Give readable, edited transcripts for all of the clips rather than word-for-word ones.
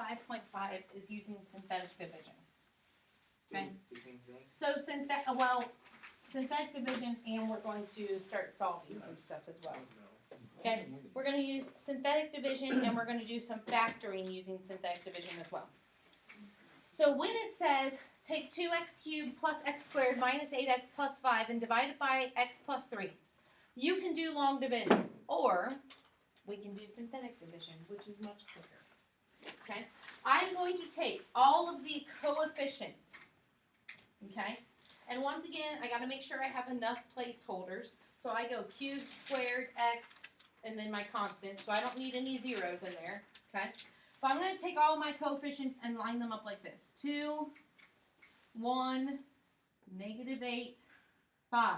5.5 is using synthetic division. Okay. The same thing. So synthetic division, and we're going to start solving some stuff as well. Okay, we're going to use synthetic division, and we're going to do some factoring using synthetic division as well. So when it says take 2x cubed plus x squared minus 8x plus 5 and divide it by x plus 3, you can do long division, or we can do synthetic division, which is much quicker. Okay, I'm going to take all of the coefficients. Okay, and once again, I got to make sure I have enough placeholders. So I go cubed, squared, x, and then my constant. So I don't need any zeros in there. Okay, but I'm going to take all my coefficients and line them up like this: 2, 1, -8, 5.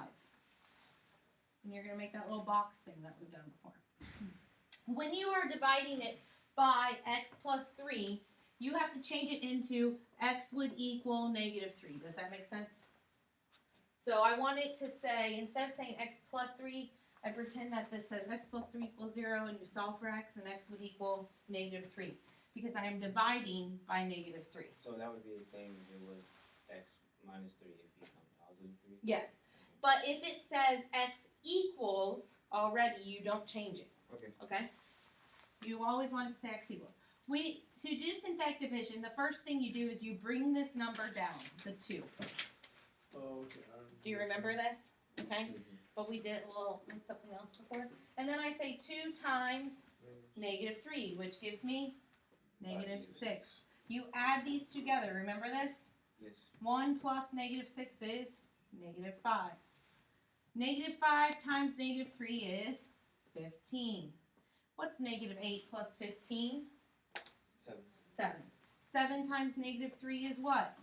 And you're going to make that little box thing that we've done before. When you are dividing it by x plus 3, you have to change it into x would equal -3. Does that make sense? So I want it to say, instead of saying x plus 3, I pretend that this says x plus 3 equals 0, and you solve for x, and x would equal -3. Because I am dividing by -3. So that would be the same if it was x minus 3, it becomes positive 3? Yes. But if it says x equals already, you don't change it. Okay. Okay? You always want to say x equals. To do synthetic division, the first thing you do is you bring this number down, the 2. Oh, okay. Do you remember this? Okay? Mm-hmm. But we did something else before. And then I say 2 times -3, which gives me -6. You add these together. Remember this? Yes. 1 plus -6 is -5. -5 times -3 is 15. What's -8 plus 15? 7. 7. 7 times -3 is what?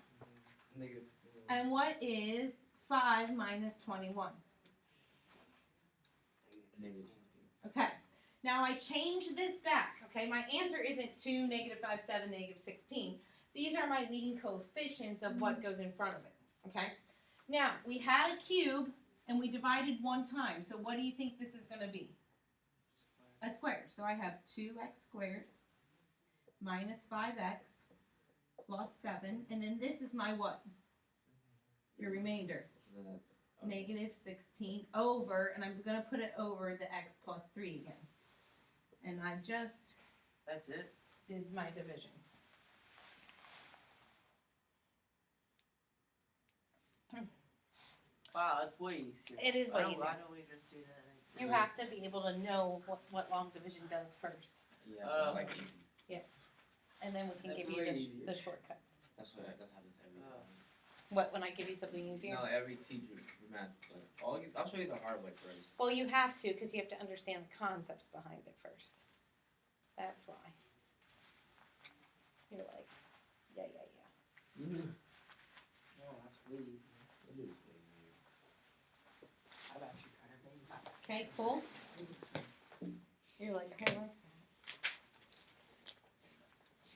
Negative. And what is 5 minus 21? Negative. Okay. Now I change this back. Okay. My answer isn't 2, -5, 7, -16. These are my leading coefficients of what goes in front of it. Okay. Now we had a cube and we divided one time. So what do you think this is going to be? A square. So I have 2x squared minus 5x plus 7. And then this is my what? Your remainder. So that's -16 over, and I'm going to put it over the x plus 3 again. And I just That's it? did my division. Wow, that's way easier. It is way Why easier. don't we just do that? You have to be able to know what long division does first. yeah, like easy. And then we can That's give you way the easier. shortcuts. That's how this every time. What, when I give you something easier? No, every teacher for math. Like, I'll show you the hard way first. Well, you have to, because you have to understand the concepts behind it first. That's why. You're like, yeah. No, that's way easier. I've actually kind of made that. Okay, cool. You're like, I like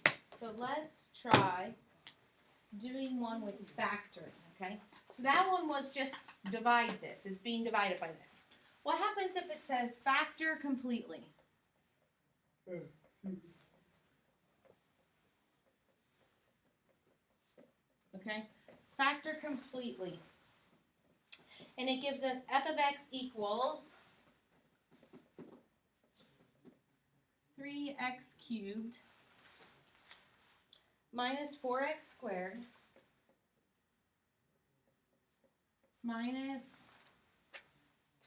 that. So let's try doing one with factoring, okay? So that one was just divide this. It's being divided by this. What happens if it says factor completely? Okay? Factor completely. And it gives us f of x equals 3x cubed minus 4x squared minus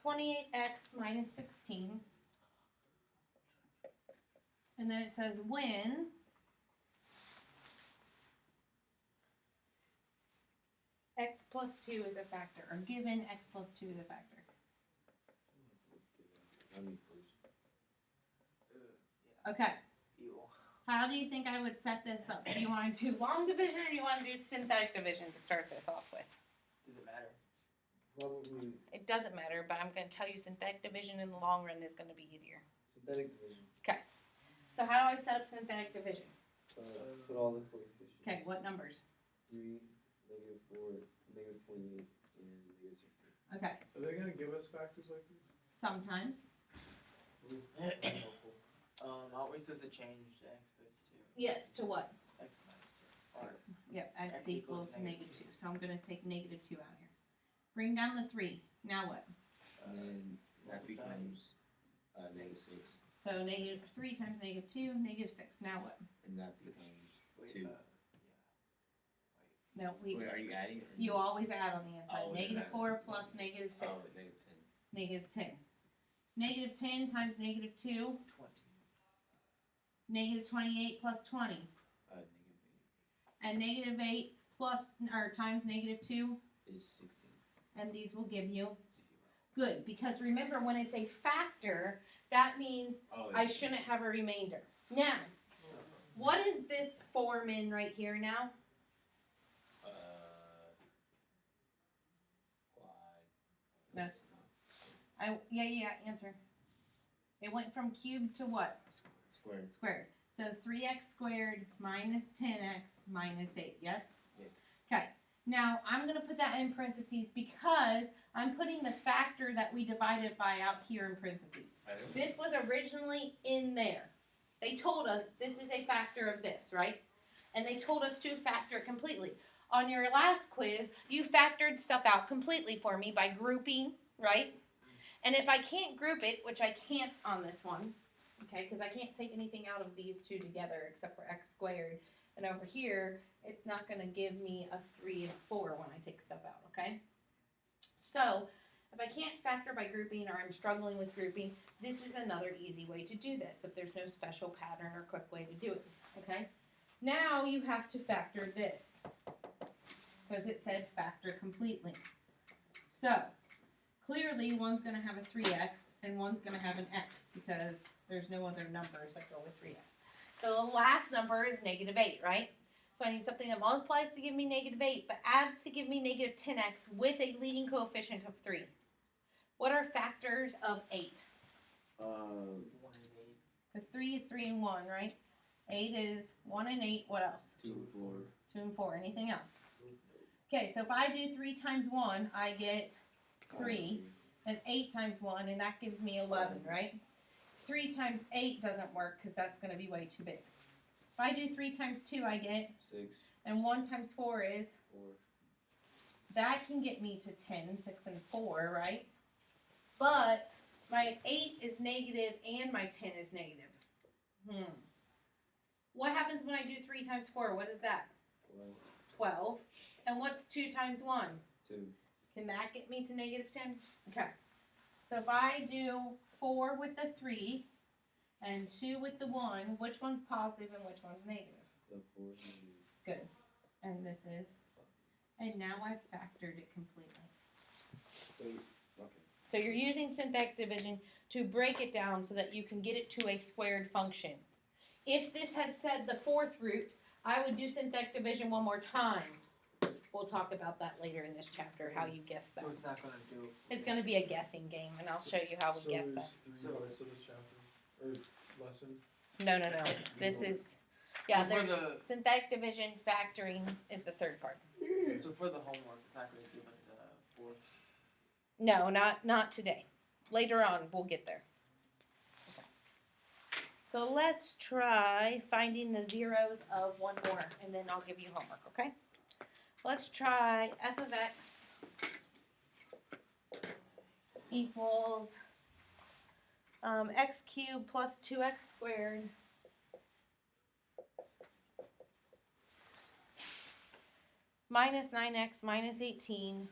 28x minus 16. And then it says when x plus 2 is a factor, or given x plus 2 is a factor. Okay. How do you think I would set this up? Do you want to do long division or do you want to do synthetic division to start this off with? Does it matter? Probably It doesn't matter, but I'm going to tell you synthetic division in the long run is going to be easier. synthetic division. So how do I set up synthetic division? Put all the coefficients. Okay, what numbers? 3, -4, -28, and -16. Okay, Are they gonna give us factors like this? sometimes. Aren't we supposed to change the x base too? Yes, to what? X minus two. Or Yep, X x equals equals negative -2. 2. So I'm going to take negative 2 out here. Bring down the 3. Now what? And then that becomes, -6, So negative 3 times negative 2, negative 6. Now what? and that becomes, wait, 2. No, Wait, are you adding? or you no? always add on the inside. Oh, Negative that's- 4 plus negative 6. Oh, negative 10. Negative 10. Negative 10 times negative 2, 20. negative 28 plus 20. Negative And negative 8 plus, or times negative 2, 8 is 16. and these will give you good. Because remember, when it's a factor, that means Oh, I shouldn't have a remainder. Now, what is this form in right here now? Why? No. Answer. It went from cubed to what? Squared. Squared. So 3x squared minus 10x minus 8, yes? Yes. Okay. Now, I'm going to put that in parentheses because I'm putting the factor that we divided by out here in parentheses. This was originally in there. They told us this is a factor of this, right? And they told us to factor it completely. On your last quiz, you factored stuff out completely for me by grouping, right? And if I can't group it, which I can't on this one, okay, because I can't take anything out of these two together except for x squared. And over here, it's not going to give me a 3 and a 4 when I take stuff out, okay? So, if I can't factor by grouping or I'm struggling with grouping, this is another easy way to do this if there's no special pattern or quick way to do it, okay? Now you have to factor this because it said factor completely. So, clearly one's going to have a 3x and one's going to have an x because there's no other numbers that go with 3x. So the last number is negative 8, right? So I need something that multiplies to give me negative 8, but adds to give me negative 10x with a leading coefficient of 3. What are factors of 8? 1 and 8. Because 3 is 3 and 1, right? 8 is 1 and 8. What else? 2 and 4. 2 and 4. Anything else? Okay, so if I do 3 times 1, I get 3. And 8 times 1, and that gives me 11, right? 3 times 8 doesn't work because that's going to be way too big. If I do 3 times 2, I get 6. and 1 times 4 is 4. that can get me to 10, 6, and 4, right? But my 8 is negative and my 10 is negative. What happens when I do 3 times 4? What is that? 12. And what's 2 times 1? 2. Can that get me to negative 10? Okay. So if I do 4 with the 3 and 2 with the 1, which one's positive and which one's negative? The 4 is negative. Good. And this is? And now I've factored it completely. So, okay. So you're using synthetic division to break it down so that you can get it to a squared function. If this had said the fourth root, I would do synthetic division one more time. We'll talk about that later in this chapter, how you guess that. So it's not gonna do. It's going to be a guessing game, and I'll show you how we guess that. So there's 3 parts of this chapter, or lesson. No. This is, yeah, For there's the- synthetic division, factoring is the third part. So for the homework, it's not gonna give us a fourth. No, not today. Later on, we'll get there. Okay. So let's try finding the zeros of one more, and then I'll give you homework, okay? Let's try f of x equals x cubed plus 2x squared minus 9x minus 18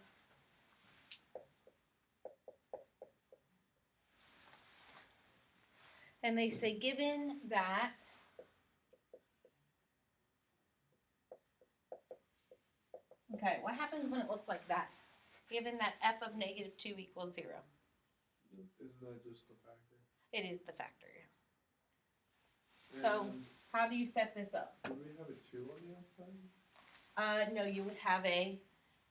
and they say given that okay, what happens when it looks like that? Given that f of negative 2 equals 0. Isn't that just a factor? It is the factor. So, And how do you set this up? do we have a 2 on the outside? No, you would have a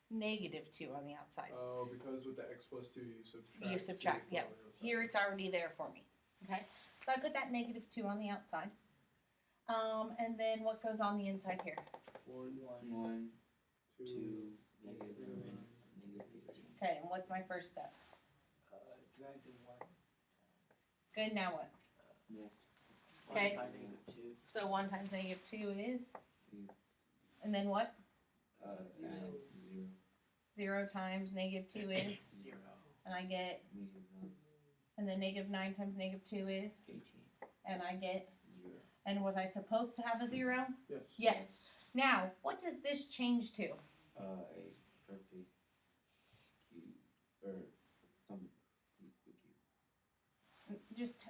negative 2 on the outside. Oh, because with the x plus 2 you subtract. You subtract, 2 yep. from the outside. Here it's already there for me. Okay? So I put that negative 2 on the outside. And then what goes on the inside here? 1, 1, 2, 2, negative 11, negative 18. Okay, and what's my first step? Drag the 1. Good, now what? Okay. divided by -2. So 1 times -2 is? Mm. And then what? Zero. 0 times -2 is? 0. And I get, -1. and then -9 times -2 is? 18. And I get, 0. and was I supposed to have a 0? Yes. Yes. Now, what does this change to? A perfect cube, or cube. Just,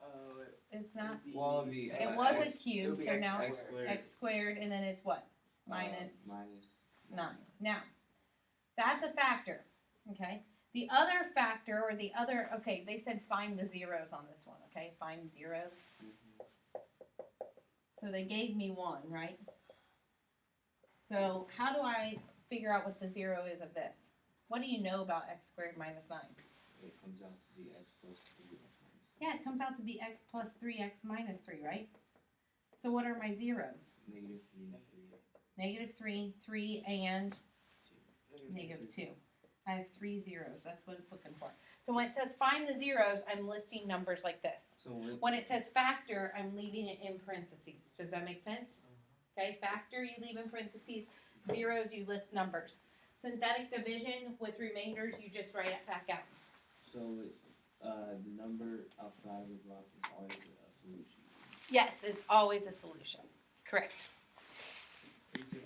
Oh, it's not, Well, it'd be it X- was a X- cube, be so X now X squared. x squared, and then it's what? Minus minus 9. Now, that's a factor, okay? The other factor, or the other, okay, they said find the zeros on this one, okay? Find zeros. Mhm. So they gave me 1, right? So how do I figure out what the 0 is of this? What do you know about x squared minus 9? It comes out to be x plus 3x minus. Yeah, it comes out to be x plus 3x minus 3, right? So what are my zeros? -3, 3. -3, 3, and 2. -2. I have 3 zeros. That's what it's looking for. So when it says find the zeros, I'm listing numbers like this. So with When it says factor, I'm leaving it in parentheses. Does that make sense? Okay, factor you leave in parentheses. Zeros you list numbers. Synthetic division with remainders you just write it back out. so it's the number outside of the block is always a solution. Yes, it's always a solution. Correct. Are you saying